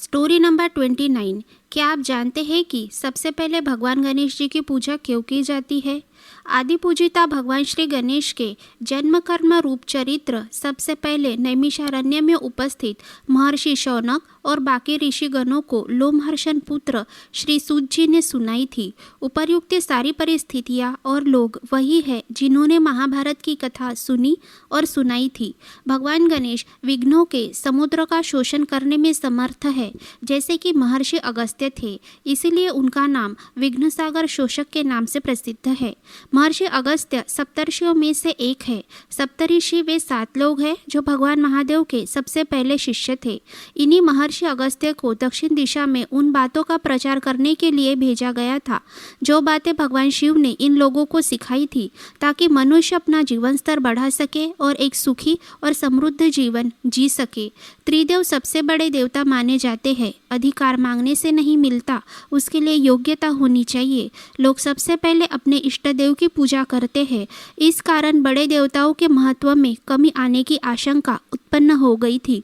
Story number 29। क्या आप जानते हैं कि सबसे पहले भगवान गणेश जी की पूजा क्यों की जाती है? आदि पूजिता भगवान श्री गणेश के जन्म कर्म रूप चरित्र सबसे पहले नैमिषारण्य में उपस्थित महर्षि शौनक और बाकी ऋषिगणों को लोमहर्षण पुत्र श्री सूत जी ने सुनाई थी। उपर्युक्त सारी परिस्थितियाँ और लोग वही है जिन्होंने महाभारत की कथा सुनी और सुनाई थी। भगवान गणेश विघ्नों के समुद्र का शोषण करने में समर्थ है, जैसे कि महर्षि अगस्त्य थे, इसीलिए उनका नाम विघ्न सागर शोषक के नाम से प्रसिद्ध है। महर्षि अगस्त्य सप्तर्षियों में से एक है। सप्तऋषि वे 7 लोग हैं जो भगवान महादेव के सबसे पहले शिष्य थे। इन्हीं महर्षि अगस्त्य को दक्षिण दिशा में उन बातों का प्रचार करने के लिए भेजा गया था जो बातें भगवान शिव ने इन लोगों को सिखाई थी, ताकि मनुष्य अपना जीवन स्तर बढ़ा सके और एक सुखी और समृद्ध जीवन जी सके। त्रिदेव सबसे बड़े देवता माने जाते हैं। अधिकार मांगने से नहीं मिलता, उसके लिए योग्यता होनी चाहिए। लोग सबसे पहले अपने इष्ट देव की पूजा करते हैं। इस कारण बड़े देवताओं के महत्व में कमी आने की आशंका उत्पन्न हो गई थी,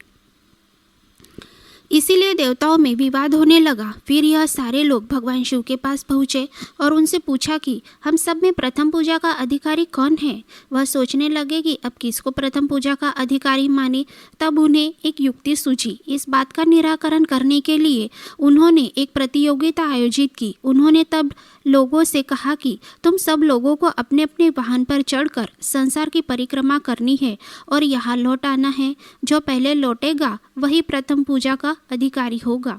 इसीलिए देवताओं में विवाद होने लगा। फिर यह सारे लोग भगवान शिव के पास पहुँचे और उनसे पूछा कि हम सब में प्रथम पूजा का अधिकारी कौन है। वह सोचने लगे कि अब किसको प्रथम पूजा का अधिकारी माने। तब उन्हें एक युक्ति सूझी। इस बात का निराकरण करने के लिए उन्होंने एक प्रतियोगिता आयोजित की। उन्होंने तब लोगों से कहा कि तुम सब लोगों को अपने अपने वाहन पर चढ़कर संसार की परिक्रमा करनी है और यहाँ लौट आना है। जो पहले लौटेगा वही प्रथम पूजा का अधिकारी होगा।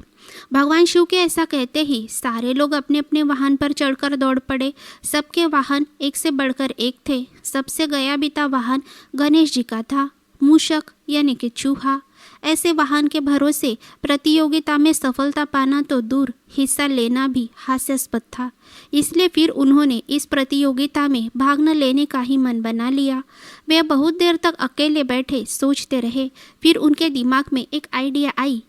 भगवान शिव के ऐसा कहते ही सारे लोग अपने अपने वाहन पर चढ़कर दौड़ पड़े। सबके वाहन एक से बढ़कर एक थे। सबसे गया बीता वाहन गणेश जी का था। मूषक यानी कि चूहा। ऐसे वाहन के भरोसे प्रतियोगिता में सफलता पाना तो दूर, हिस्सा लेना भी हास्यास्पद था। इसलिए फिर उन्होंने इस प्रतियोगिता में भाग न लेने का ही मन बना लिया। वे बहुत देर तक अकेले बैठे सोचते रहे। फिर उनके दिमाग में एक आइडिया आई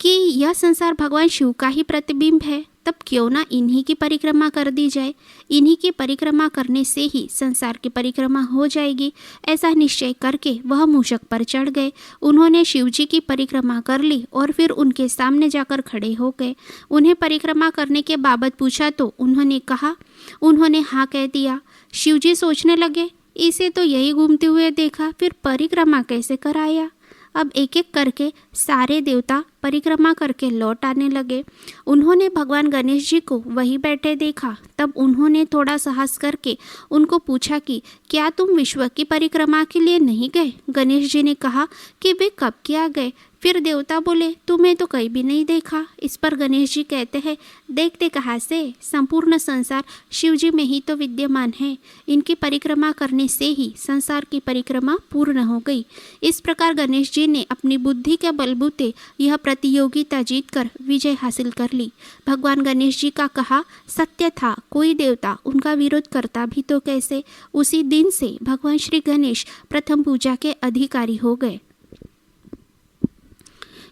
कि यह संसार भगवान शिव का ही प्रतिबिंब है, तब क्यों ना इन्हीं की परिक्रमा कर दी जाए। इन्हीं की परिक्रमा करने से ही संसार की परिक्रमा हो जाएगी। ऐसा निश्चय करके वह मूषक पर चढ़ गए। उन्होंने शिव जी की परिक्रमा कर ली और फिर उनके सामने जाकर खड़े हो गए। उन्हें परिक्रमा करने के बाबत पूछा तो उन्होंने हाँ कह दिया। शिव जी सोचने लगे, इसे तो यही घूमते हुए देखा, फिर परिक्रमा कैसे कराया। अब एक एक करके सारे देवता परिक्रमा करके लौट आने लगे। उन्होंने भगवान गणेश जी को वहीं बैठे देखा। तब उन्होंने थोड़ा साहस करके उनको पूछा कि क्या तुम विश्व की परिक्रमा के लिए नहीं गए। गणेश जी ने कहा कि वे कब क्या गए। फिर देवता बोले, तुम्हें तो कहीं भी नहीं देखा। इस पर गणेश जी कहते हैं, देखते कहाँ से, संपूर्ण संसार शिव जी में ही तो विद्यमान है। इनकी परिक्रमा करने से ही संसार की परिक्रमा पूर्ण हो गई। इस प्रकार गणेश जी ने अपनी बुद्धि के बलबूते यह प्रतियोगिता जीतकर विजय हासिल कर ली। भगवान गणेश जी का कहा सत्य था। कोई देवता उनका विरोध करता भी तो कैसे। उसी दिन से भगवान श्री गणेश प्रथम पूजा के अधिकारी हो गए।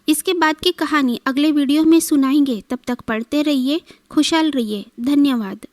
इसके बाद की कहानी अगले वीडियो में सुनाएंगे। तब तक पढ़ते रहिए, खुशहाल रहिए। धन्यवाद।